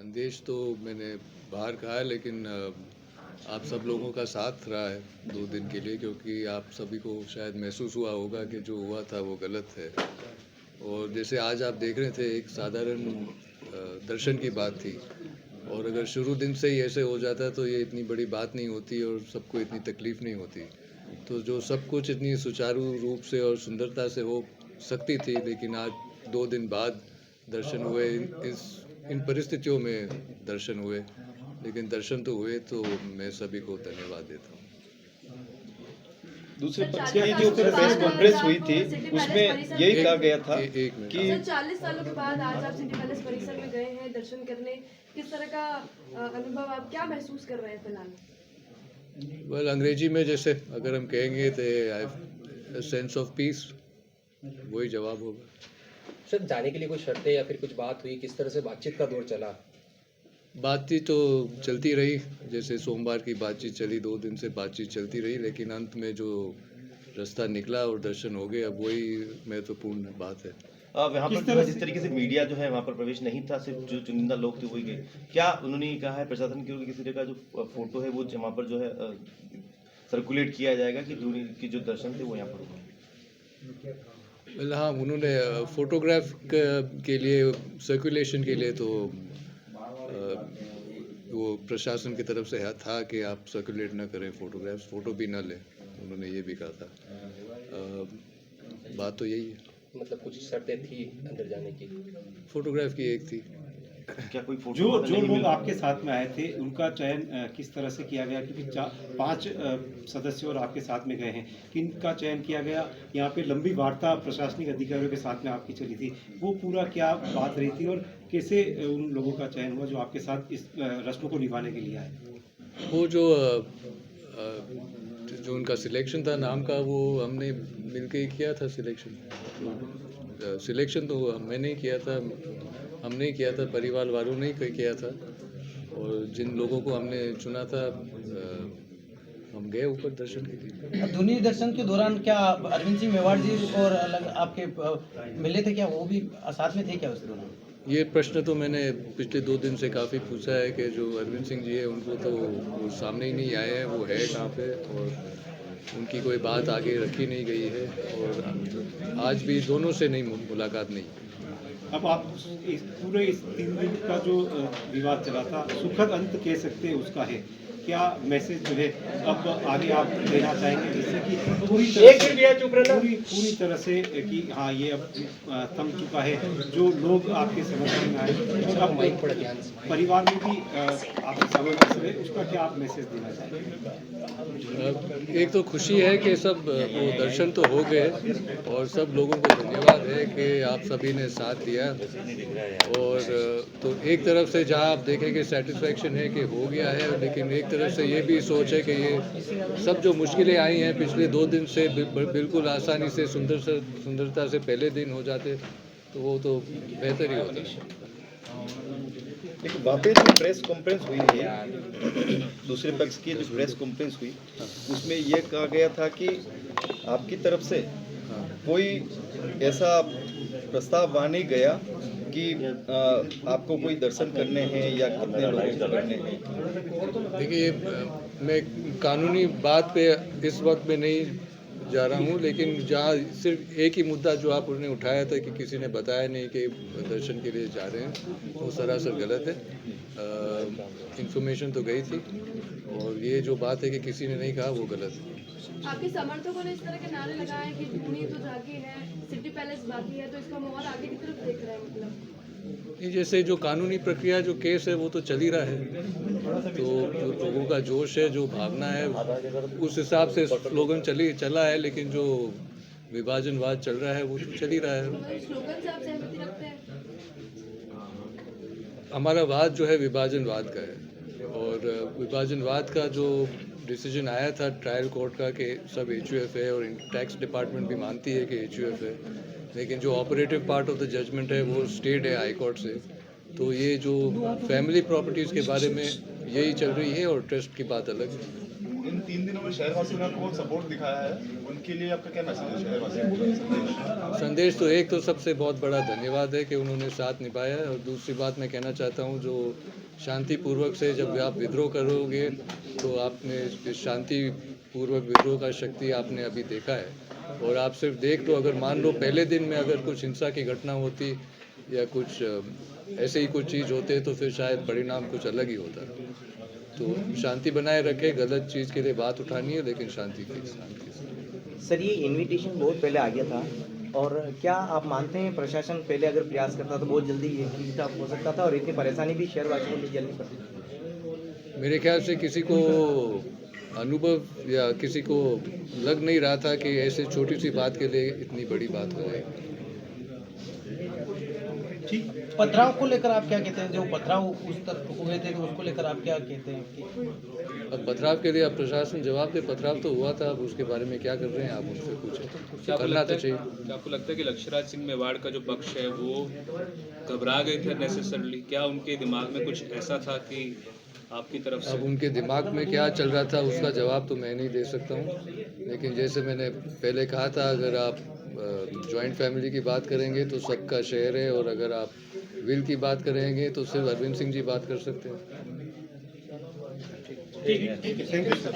संदेश तो मैंने बाहर कहा है, लेकिन आप सब लोगों का साथ रहा है 2 दिन के लिए, क्योंकि आप सभी को शायद महसूस हुआ होगा कि जो हुआ था वो गलत है। और जैसे आज आप देख रहे थे, एक साधारण दर्शन की बात थी, और अगर शुरू दिन से ही ऐसे हो जाता तो ये इतनी बड़ी बात नहीं होती और सबको इतनी तकलीफ नहीं होती। तो जो सब कुछ इतनी सुचारू रूप से और सुंदरता से हो सकती थी, लेकिन आज 2 दिन बाद दर्शन हुए, इन परिस्थितियों में दर्शन हुए, लेकिन दर्शन तो हुए, तो मैं सभी को धन्यवाद देता हूँ। दूसरे सर पक्ष 40 की जो सालों के फिर बाद प्रेस आज कॉन्फ्रेंस आप हुई थी सिटी उसमें पैलेस परिसर यही में कहा गया था एक मिनट। कि सर 40 सालों के बाद आज आप सिटी पैलेस परिसर में गए हैं दर्शन करने, किस तरह का अनुभव, आप क्या महसूस कर रहे हैं फिलहाल? वेल, अंग्रेजी में जैसे अगर हम कहेंगे तो आई सेंस ऑफ पीस, वही जवाब होगा। सर जाने के लिए कोई शर्तें या फिर कुछ बात हुई, किस तरह से बातचीत का दौर चला? बातचीत तो चलती रही, जैसे सोमवार की बातचीत चली, 2 दिन से बातचीत चलती रही, लेकिन अंत में जो रास्ता निकला और दर्शन हो गए, अब वही महत्वपूर्ण बात है। वहाँ पर जो है जिस तरीके से मीडिया जो है वहाँ पर प्रवेश नहीं था, सिर्फ जो चुनिंदा लोग थे वही गए। क्या उन्होंने ये कहा है प्रशासन की ओर कि किसी तरह का जो फोटो है वो वहाँ पर जो है सर्कुलेट किया जाएगा कि दूरी की जो दर्शन थे वो यहाँ पर होगा? वेल, हाँ, उन्होंने फोटोग्राफ के लिए, सर्कुलेशन के लिए तो वो प्रशासन की तरफ से था कि आप सर्कुलेट ना करें फोटोग्राफ्स, फ़ोटो भी ना लें, उन्होंने ये भी कहा था। बात तो यही है। मतलब कुछ शर्तें थी अंदर जाने की? फोटोग्राफ की एक थी। क्या कोई फोटो जो नहीं लोग मिला? आपके साथ में आए थे उनका चयन किस तरह से किया गया, क्योंकि 5 सदस्य और आपके साथ में गए हैं, किनका चयन किया गया? यहाँ पे लंबी वार्ता प्रशासनिक अधिकारियों के साथ में आपकी चली थी, वो पूरा क्या बात रही थी और कैसे उन लोगों का चयन हुआ जो आपके साथ इस रस्म को निभाने के लिए आए? वो जो उनका सिलेक्शन था नाम का, वो हमने मिलके ही किया था सिलेक्शन। सिलेक्शन तो मैंने ही किया था, हमने ही किया था, परिवार वालों ने ही किया था, और जिन लोगों को हमने चुना था, हम गए ऊपर दर्शन के लिए। धुनी दर्शन के दौरान क्या अरविंद सिंह मेवाड़ जी और अलग आपके मिले थे क्या? वो भी साथ में थे क्या उस दौरान? ये प्रश्न तो मैंने पिछले 2 दिन से काफ़ी पूछा है कि जो अरविंद सिंह जी है उनको तो वो सामने ही नहीं आए हैं, वो है कहाँ पे, और उनकी कोई बात आगे रखी नहीं गई है, और आज भी दोनों से नहीं मुलाकात नहीं। अब आप इस 3 दिन का जो विवाद चला था, सुखद अंत कह सकते हैं उसका है, क्या मैसेज जो है अब आगे आप देना चाहेंगे, जिससे कि पूरी तरह से कि हाँ ये अब थम चुका है, जो लोग आपके समर्थन में आए और अब परिवार में भी आपके समर्थन है, उसका क्या आप मैसेज देना चाहेंगे? एक तो खुशी है कि सब वो दर्शन तो हो गए, और सब लोगों को धन्यवाद है कि आप सभी ने साथ दिया, और तो एक तरफ से जहाँ आप देखेंगे सेटिस्फैक्शन है कि हो गया है, लेकिन एक तरफ से ये भी सोच है कि ये सब जो मुश्किलें आई हैं पिछले 2 दिन से बिल्कुल आसानी से सुंदरता से पहले दिन हो जाते, तो वो तो बेहतर ही होता। देखिए वहाँ पे जो प्रेस कॉन्फ्रेंस हुई थी, दूसरे पक्ष की जो प्रेस कॉन्फ्रेंस हुई उसमें ये कहा गया था कि आपकी तरफ से कोई ऐसा प्रस्ताव वहाँ नहीं गया कि आपको कोई दर्शन करने हैं या कितने लोगों को करने हैं। देखिए, मैं कानूनी बात पे इस वक्त में नहीं जा रहा हूँ, लेकिन जहाँ सिर्फ एक ही मुद्दा जो आपने उठाया था कि किसी ने बताया नहीं कि दर्शन के लिए जा रहे हैं, वो सरासर गलत है। इन्फॉर्मेशन तो गई थी, और ये जो बात है कि किसी ने नहीं कहा, वो गलत है। आपके समर्थकों ने इस तरह के नारे लगाए कि धूनी तो जागी है, सिटी पैलेस बाकी है, तो इसको हम और आगे की तरफ देख रहे हैं, मतलब ये जैसे जो कानूनी प्रक्रिया, जो केस है, वो तो चल ही रहा है, तो जो लोगों का जोश है, जो भावना है, उस हिसाब से स्लोगन चला है, लेकिन जो विभाजनवाद चल रहा है वो तो चल ही रहा है। स्लोगन से आप सहमति रखते हैं? हमारा वाद जो है विभाजनवाद का है, और विभाजनवाद का जो डिसीजन आया था ट्रायल कोर्ट का कि सब HUF है, और टैक्स डिपार्टमेंट भी मानती है कि HUF है, लेकिन जो operative part of the judgement है वो स्टेट है हाई कोर्ट से, तो ये जो फैमिली प्रॉपर्टीज़ के बारे में यही चल रही है, और ट्रस्ट की बात अलग है। इन 3 दिनों में शहरवासियों ने आपको बहुत सपोर्ट दिखाया है, उनके लिए आपका क्या मैसेज है शहरवासियों को? संदेश तो एक तो सबसे बहुत बड़ा धन्यवाद है कि उन्होंने साथ निभाया है, और दूसरी बात मैं कहना चाहता हूँ जो शांतिपूर्वक से जब आप विद्रोह करोगे तो आपने इस शांतिपूर्वक विद्रोह का शक्ति आपने अभी देखा है। और आप सिर्फ देख लो, अगर मान लो पहले दिन में अगर कुछ हिंसा की घटना होती या कुछ ऐसे ही कुछ चीज़ होते तो फिर शायद परिणाम कुछ अलग ही होता। तो शांति बनाए रखे, गलत चीज़ के लिए बात उठानी है लेकिन शांति से। सर ये इनविटेशन बहुत पहले आ गया था, और क्या आप मानते हैं प्रशासन पहले अगर प्रयास करता तो बहुत जल्दी ये चीज़ हो सकता था और इतनी परेशानी भी शहरवासियों को झेलनी पड़ती थी? मेरे ख्याल से किसी को अनुभव या किसी को लग नहीं रहा था कि ऐसे छोटी सी बात के लिए इतनी बड़ी बात हो जाएगी। पथराव को लेकर आप क्या कहते हैं? जो पथराव उस तरफ हुए थे तो उसको लेकर आप क्या कहते हैं? अब पथराव के लिए अब प्रशासन जवाब दे। पथराव तो हुआ था, अब उसके बारे में क्या कर रहे हैं आप उनसे पूछें। करना तो चाहिए। क्या आपको लगता है कि लक्ष्यराज सिंह मेवाड़ का जो पक्ष है वो घबरा गए थे नेसेसरली? क्या उनके दिमाग में कुछ ऐसा था कि आपकी तरफ से? अब उनके दिमाग में क्या चल रहा था उसका जवाब तो मैं नहीं दे सकता हूँ, लेकिन जैसे मैंने पहले कहा था, अगर आप जॉइंट फैमिली की बात करेंगे तो सबका शेयर है, और अगर आप विल की बात करेंगे तो सिर्फ अरविंद सिंह जी बात कर सकते हैं। ठीक है, थैंक यू सर।